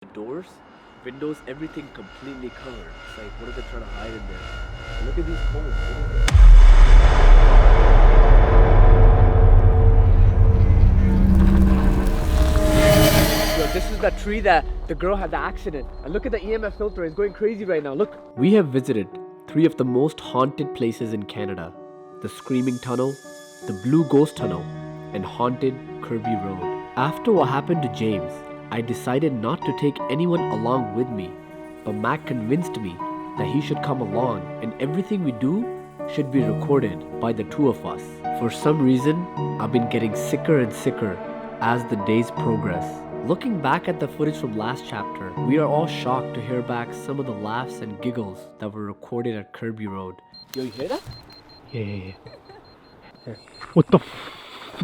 The doors, windows, everything completely covered. It's like, what are they trying to hide in there? And look at these holes. Yo, this is the tree that the girl had the accident. And look at the EMF filter. It's going crazy right now. Look. We have visited three of the most haunted places in Canada. The Screaming Tunnel, the Blue Ghost Tunnel, and haunted Kirby Road. After what happened to James, I decided not to take anyone along with me, but Mac convinced me that he should come along and everything we do should be recorded by the two of us. For some reason, I've been getting sicker and sicker as the days progress. Looking back at the footage from last chapter, we are all shocked to hear back some of the laughs and giggles that were recorded at Kirby Road. Yo, you hear that? Yeah. What the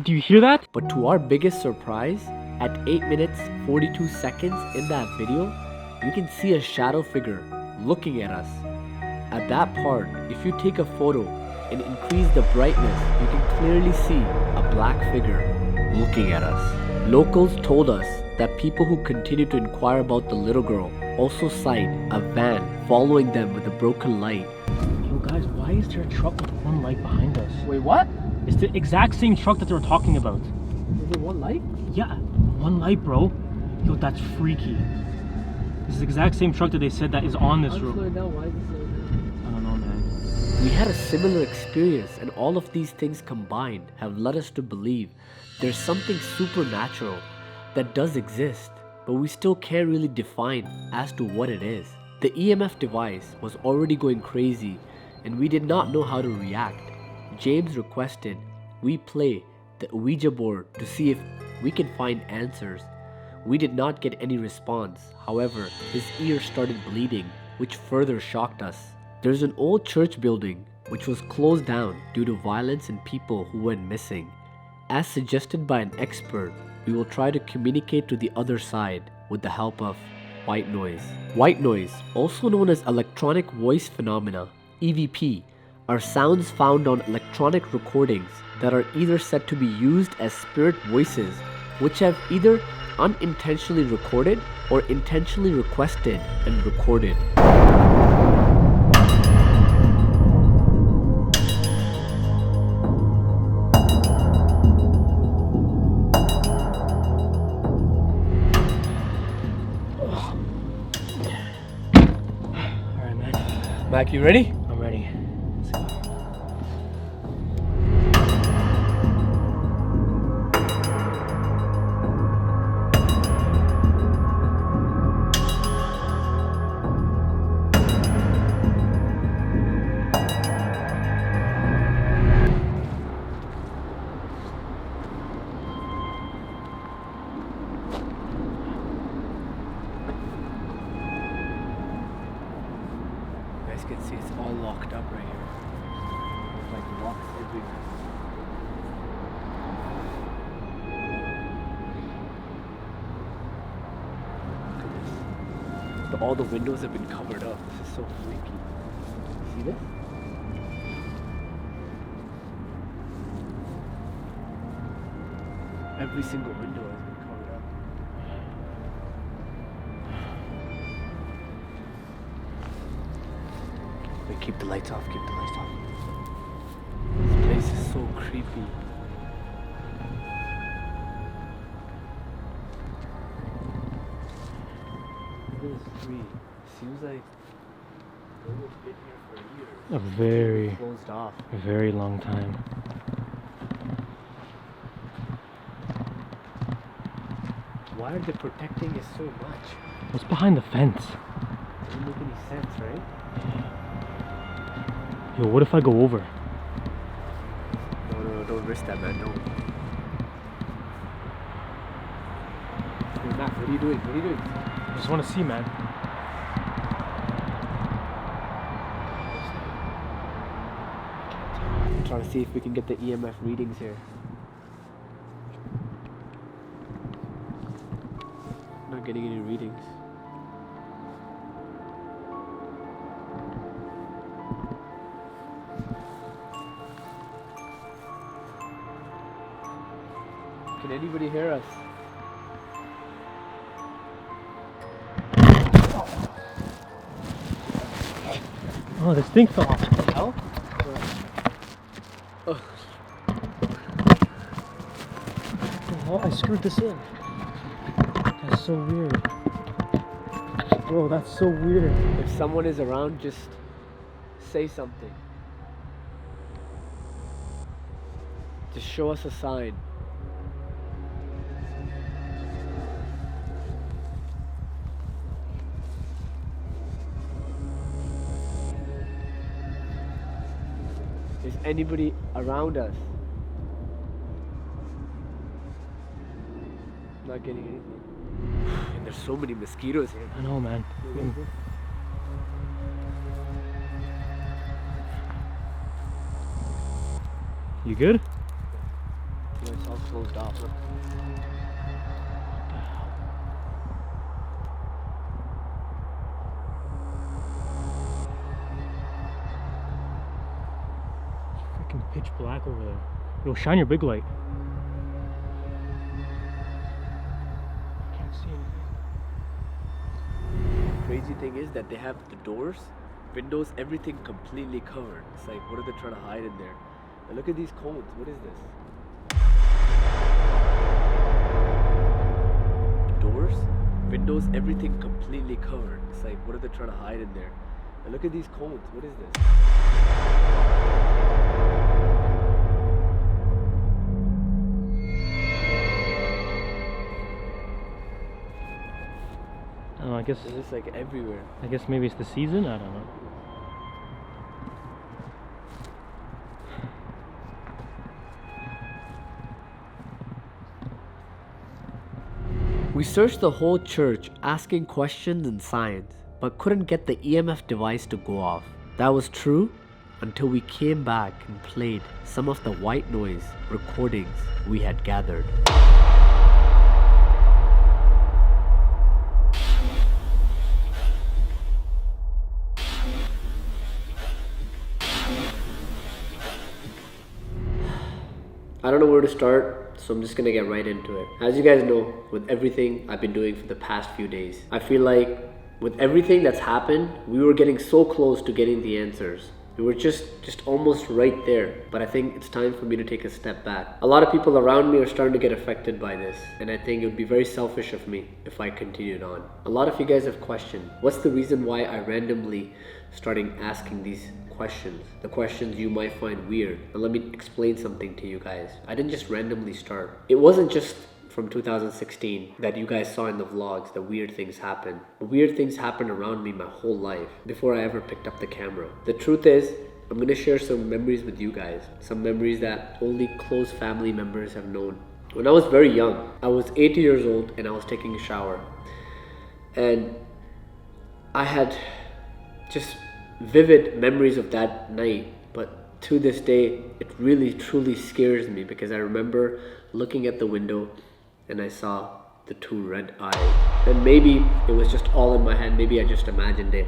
do you hear that? But to our biggest surprise, at 8 minutes 42 seconds in that video, you can see a shadow figure looking at us. At that part, if you take a photo and increase the brightness, you can clearly see a black figure looking at us. Locals told us that people who continue to inquire about the little girl also sight a van following them with a broken light. Yo guys, why is there a truck with one light behind us? Wait, what? It's the exact same truck that they were talking about. Is there one light? Yeah, one light, bro. Yo, that's freaky. This is the exact same truck that they said that is on this road. Why is it slowing down? I don't know, man. We had a similar experience, and all of these things combined have led us to believe there's something supernatural that does exist, but we still can't really define as to what it is. The EMF device was already going crazy, and we did not know how to react. James requested we play the Ouija board to see if we can find answers. We did not get any response. However, his ear started bleeding, which further shocked us. There's an old church building which was closed down due to violence and people who went missing. As suggested by an expert, we will try to communicate to the other side with the help of white noise. White noise, also known as electronic voice phenomena, EVP, are sounds found on electronic recordings that are either said to be used as spirit voices, which have either unintentionally recorded or intentionally requested and recorded. Alright, man. Mac, you ready? I'm ready. Let's go. You guys can see it's all locked up right here. There's like locks everywhere. Look at this. All the windows have been covered up. This is so freaky. See this? Every single window has been covered up. Wait, keep the lights off, keep the lights off. This place is so creepy. Look at this tree. Seems like no one's been here for years. A very, Closed off. very long time. Why are they protecting it so much? What's behind the fence? Doesn't make any sense, right? Yo, what if I go over? No, don't risk that, man. Don't. Hey, Matt, what are you doing? What are you doing? I just want to see, man. I'm trying to see if we can get the EMF readings here. Not getting any readings. Can anybody hear us? Oh, this thing fell off. Can you tell? Oh. Oh, I screwed this in. That's so weird. Bro, that's so weird. If someone is around, just say something. Just show us a sign. Is anybody around us? Not getting anything. And there's so many mosquitoes here. I know, man. You good? Yeah, it's all closed off. Huh? Freaking pitch black over there. Yo, shine your big light. Can't see anything. Crazy thing is that they have the doors, windows, everything completely covered. It's like, what are they trying to hide in there? And look at these cones. What is this? Doors, windows, everything completely covered. It's like, what are they trying to hide in there? And look at these cones. What is this? I don't know, I guess It's just like everywhere. maybe it's the season? I don't know. We searched the whole church asking questions and signs, but couldn't get the EMF device to go off. That was true until we came back and played some of the white noise recordings we had gathered. I don't know where to start, so I'm just gonna get right into it. As you guys know, with everything I've been doing for the past few days, I feel like with everything that's happened, we were getting so close to getting the answers. We were just almost right there, but I think it's time for me to take a step back. A lot of people around me are starting to get affected by this, and I think it would be very selfish of me if I continued on. A lot of you guys have questioned, what's the reason why I randomly starting asking these questions, the questions you might find weird. And let me explain something to you guys. I didn't just randomly start. It wasn't just from 2016 that you guys saw in the vlogs that weird things happen. Weird things happened around me my whole life before I ever picked up the camera. The truth is, I'm gonna share some memories with you guys, some memories that only close family members have known. When I was very young, I was 8 years old and I was taking a shower, and I had just vivid memories of that night, but to this day it really truly scares me because I remember looking at the window and I saw the two red eyes. And maybe it was just all in my head, maybe I just imagined it.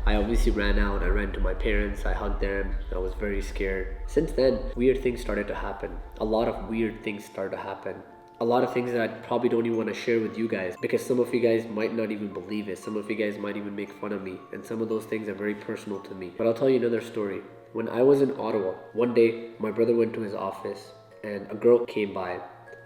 I obviously ran out, I ran to my parents, I hugged them, I was very scared. Since then, weird things started to happen. A lot of weird things started to happen. A lot of things that I probably don't even want to share with you guys because some of you guys might not even believe it. Some of you guys might even make fun of me, and some of those things are very personal to me. But I'll tell you another story. When I was in Ottawa, one day my brother went to his office and a girl came by.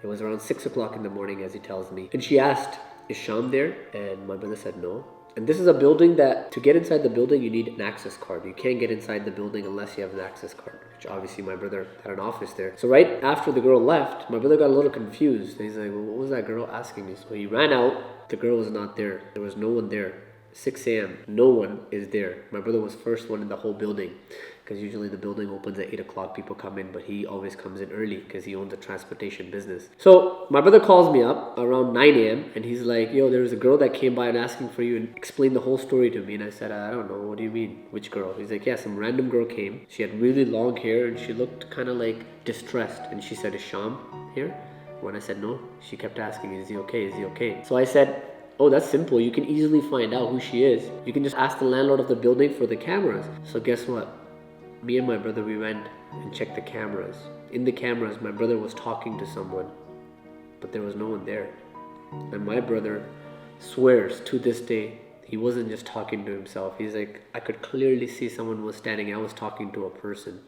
It was around 6 o'clock in the morning, as he tells me, and she asked, "Is Sham there?" And my brother said no. And this is a building that, to get inside the building, you need an access card. You can't get inside the building unless you have an access card, which obviously my brother had an office there. So right after the girl left, my brother got a little confused. He's like, well, what was that girl asking me? So he ran out. The girl was not there. There was no one there. 6 a.m. No one is there. My brother was first one in the whole building because usually the building opens at 8 o'clock. People come in, but he always comes in early because he owns a transportation business. So my brother calls me up around 9 a.m. and he's like, yo, there was a girl that came by and asking for you, and explained the whole story to me. And I said, I don't know. What do you mean? Which girl? He's like, yeah, some random girl came. She had really long hair and she looked kind of like distressed. And she said, is Sham here? When I said no, she kept asking, is he okay? Is he okay? So I said, oh, that's simple. You can easily find out who she is. You can just ask the landlord of the building for the cameras. So guess what? Me and my brother, we went and checked the cameras. In the cameras, my brother was talking to someone, but there was no one there. And my brother swears to this day he wasn't just talking to himself. He's like, I could clearly see someone was standing. I was talking to a person,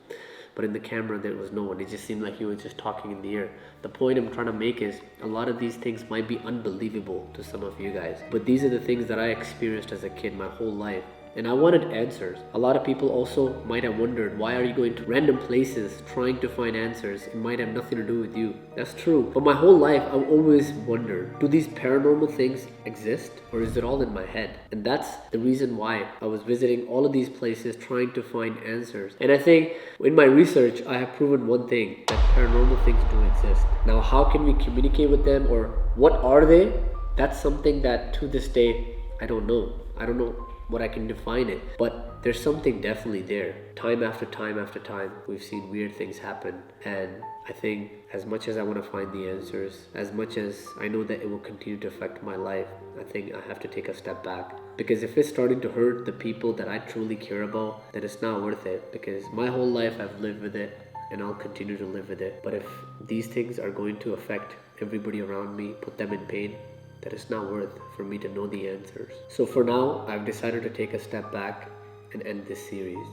but in the camera there was no one. It just seemed like he was just talking in the air. The point I'm trying to make is a lot of these things might be unbelievable to some of you guys, but these are the things that I experienced as a kid my whole life. And I wanted answers. A lot of people also might have wondered, why are you going to random places trying to find answers? It might have nothing to do with you. That's true. But my whole life, I've always wondered, do these paranormal things exist, or is it all in my head? And that's the reason why I was visiting all of these places trying to find answers. And I think in my research, I have proven one thing, that paranormal things do exist. Now, how can we communicate with them, or what are they? That's something that to this day, I don't know. I don't know what I can define it, but there's something definitely there. Time after time after time, we've seen weird things happen, and I think as much as I want to find the answers, as much as I know that it will continue to affect my life, I think I have to take a step back, because if it's starting to hurt the people that I truly care about, then it's not worth it, because my whole life I've lived with it and I'll continue to live with it. But if these things are going to affect everybody around me, put them in pain, that it's not worth for me to know the answers. So for now, I've decided to take a step back and end this series.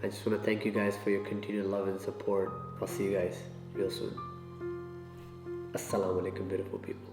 I just want to thank you guys for your continued love and support. I'll see you guys real soon. Assalamu alaikum, beautiful people.